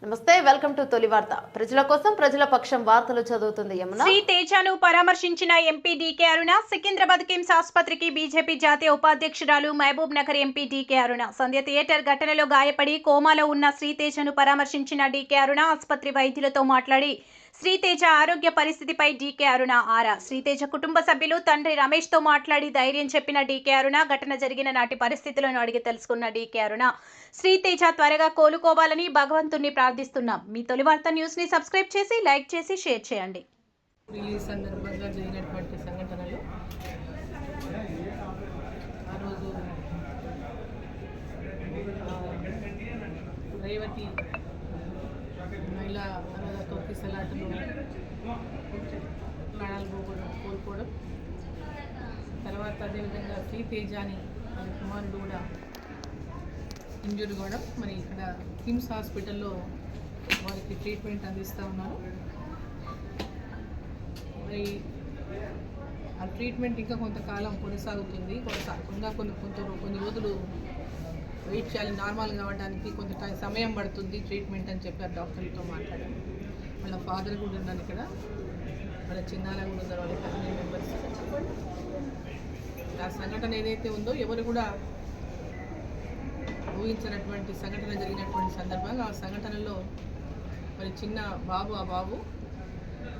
నమస్తే, welcome to తొలి వార్త. ప్రజల కోసం ప్రజల పక్షం వార్తలు చదువుతుంది యమున. శ్రీ తేజను పరామర్శించిన ఎంపీ డీకే అరుణ. సికింద్రాబాద్ కిమ్స్ ఆసుపత్రికి బీజేపీ జాతీయ ఉపాధ్యక్షురాలు మహబూబ్ నగర్ ఎంపీ డీకే అరుణ. సంధ్య థియేటర్ ఘటనలో గాయపడి కోమాలో ఉన్న శ్రీ తేజను పరామర్శించిన డీకే అరుణ ఆసుపత్రి వైద్యులతో మాట్లాడి శ్రీతేజ ఆరోగ్య పరిస్థితిపై డీకే అరుణ ఆరా. శ్రీతేజ కుటుంబ సభ్యులు తండ్రి రమేష్ తో మాట్లాడి ధైర్యం చెప్పిన డీకే అరుణ ఘటన జరిగిన నాటి పరిస్థితులను అడిగి తెలుసుకున్న డీకే అరుణ శ్రీతేజ త్వరగా కోలుకోవాలని భగవంతుణ్ణి ప్రార్థిస్తున్నాం. మీ తొలి వార్త న్యూస్ ని సబ్స్క్రైబ్ చేసి లైక్ చేసి షేర్ చేయండి. రిలీజ్ సందర్భంగా జరిగినటువంటి సంఘటనలు ఆ రోజు రేవతి మహిళా తొక్కిసలాటలో ప్రాణాలు కోల్పోవడం, తర్వాత అదేవిధంగా శ్రీతేజాని అనే కుమారుడు కూడా ఇంజూర్ కావడం, మరి ఇక్కడ కిమ్స్ హాస్పిటల్లో వారికి ట్రీట్మెంట్ అందిస్తూ ఉన్నారు. మరి ఆ ట్రీట్మెంట్ ఇంకా కొంతకాలం కొనసాగుతుంది. ఇంకా కొన్ని రోజులు వెయిట్ చేయాలి, నార్మల్ కావడానికి కొంత సమయం పడుతుంది ట్రీట్మెంట్ అని చెప్పారు డాక్టర్లతో మాట్లాడారు. వాళ్ళ ఫాదర్ కూడా ఉన్నారు ఇక్కడ, వాళ్ళ చిన్నాల కూడా ఉన్నారు, వాళ్ళ ఫ్యామిలీ మెంబర్స్. ఆ సంఘటన ఏదైతే ఉందో ఎవరు కూడా ఊహించినటువంటి సంఘటన జరిగినటువంటి సందర్భంగా ఆ సంఘటనలో మరి చిన్న బాబు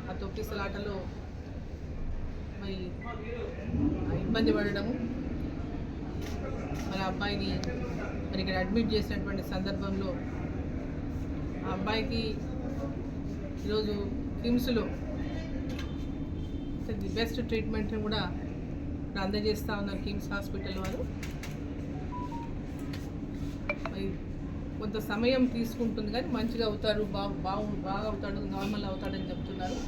ఆ తొక్కిసలాటలో మరి ఇబ్బంది పడడము, మరి అబ్బాయిని మరి ఇక్కడ అడ్మిట్ చేసినటువంటి సందర్భంలో ఆ అబ్బాయికి ఈరోజు కిమ్స్లో ది బెస్ట్ ట్రీట్మెంట్ని కూడా అందజేస్తూ ఉన్నారు కిమ్స్ హాస్పిటల్ వారు. మరి కొంత సమయం తీసుకుంటుంది కానీ మంచిగా అవుతాడు, బాగా అవుతాడు, నార్మల్ అవుతాడని చెప్తున్నారు.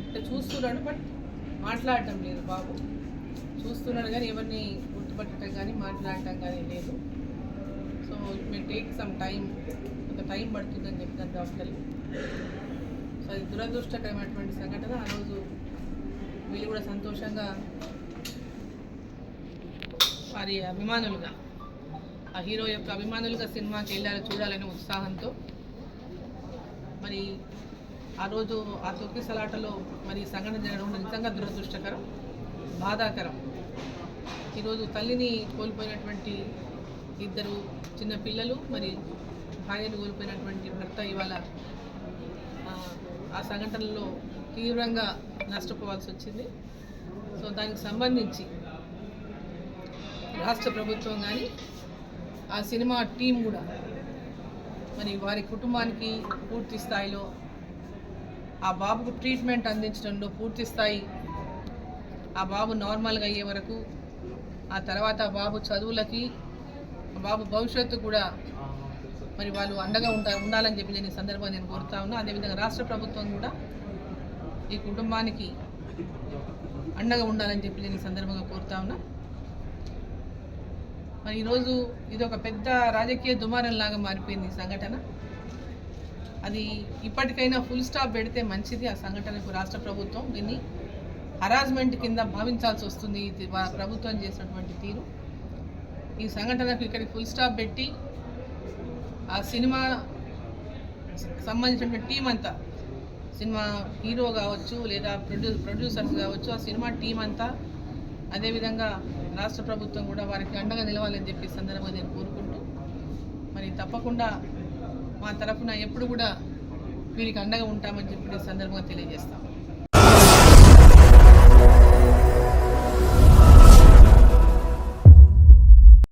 అంటే చూస్తున్నాడు, బట్ మాట్లాడటం లేదు. బాబు చూస్తున్నాడు కానీ ఎవరిని గుర్తుపట్టడం కానీ మాట్లాడటం కానీ లేదు. So it may take some time, కొంత టైం పడుతుందని చెప్తారు డాక్టర్లు. సో అది దురదృష్టకరమైనటువంటి సంఘటన. ఆ రోజు వీళ్ళు కూడా సంతోషంగా వారి అభిమానులుగా, ఆ హీరో యొక్క అభిమానులుగా సినిమాకి వెళ్ళాలి చూడాలనే ఉత్సాహంతో మరి ఆ రోజు ఆ తొక్కిసలాటలో మరి సంఘటన జరగడం నిజంగా దురదృష్టకరం, బాధాకరం. ఈరోజు తల్లిని కోల్పోయినటువంటి ఇద్దరు చిన్న పిల్లలు, మరి భార్యను కోల్పోయినటువంటి భర్త ఇవాళ ఆ సంఘటనలో తీవ్రంగా నష్టపోవాల్సి వచ్చింది. సో దానికి సంబంధించి రాష్ట్ర ప్రభుత్వం కానీ ఆ సినిమా టీం కూడా మరి వారి కుటుంబానికి పూర్తి స్థాయిలో ఆ బాబుకు ట్రీట్మెంట్ అందించడంలో పూర్తి స్థాయి, ఆ బాబు నార్మల్గా అయ్యే వరకు, ఆ తర్వాత ఆ బాబు చదువులకి, ఆ బాబు భవిష్యత్తు కూడా మరి వాళ్ళు అండగా ఉండాలని చెప్పి నేను ఈ సందర్భంగా నేను కోరుతా ఉన్నా. అదేవిధంగా రాష్ట్ర ప్రభుత్వం కూడా ఈ కుటుంబానికి అండగా ఉండాలని చెప్పి నేను ఈ సందర్భంగా కోరుతా ఉన్నా. మరి ఈరోజు ఇది ఒక పెద్ద రాజకీయ దుమారంలాగా మారిపోయింది ఈ సంఘటన. అది ఇప్పటికైనా ఫుల్ స్టాప్ పెడితే మంచిది. ఆ సంఘటనకు రాష్ట్ర ప్రభుత్వం దీన్ని హరాస్మెంట్ కింద భావించాల్సి వస్తుంది. ఇది ప్రభుత్వం చేసినటువంటి తీరు. ఈ సంఘటనకు ఇక్కడికి ఫుల్ స్టాప్ పెట్టి ఆ సినిమా సంబంధించినటువంటి టీం అంతా, సినిమా హీరో కావచ్చు లేదా ప్రొడ్యూసర్స్ కావచ్చు, ఆ సినిమా టీం అంతా, అదేవిధంగా రాష్ట్ర ప్రభుత్వం కూడా వారికి అండగా నిలవాలని చెప్పి సందర్భంగా నేను కోరుకుంటూ, మరి తప్పకుండా మా తరఫున ఎప్పుడు కూడా వీరికి అండగా ఉంటామని చెప్పి సందర్భంగా తెలియజేస్తాం.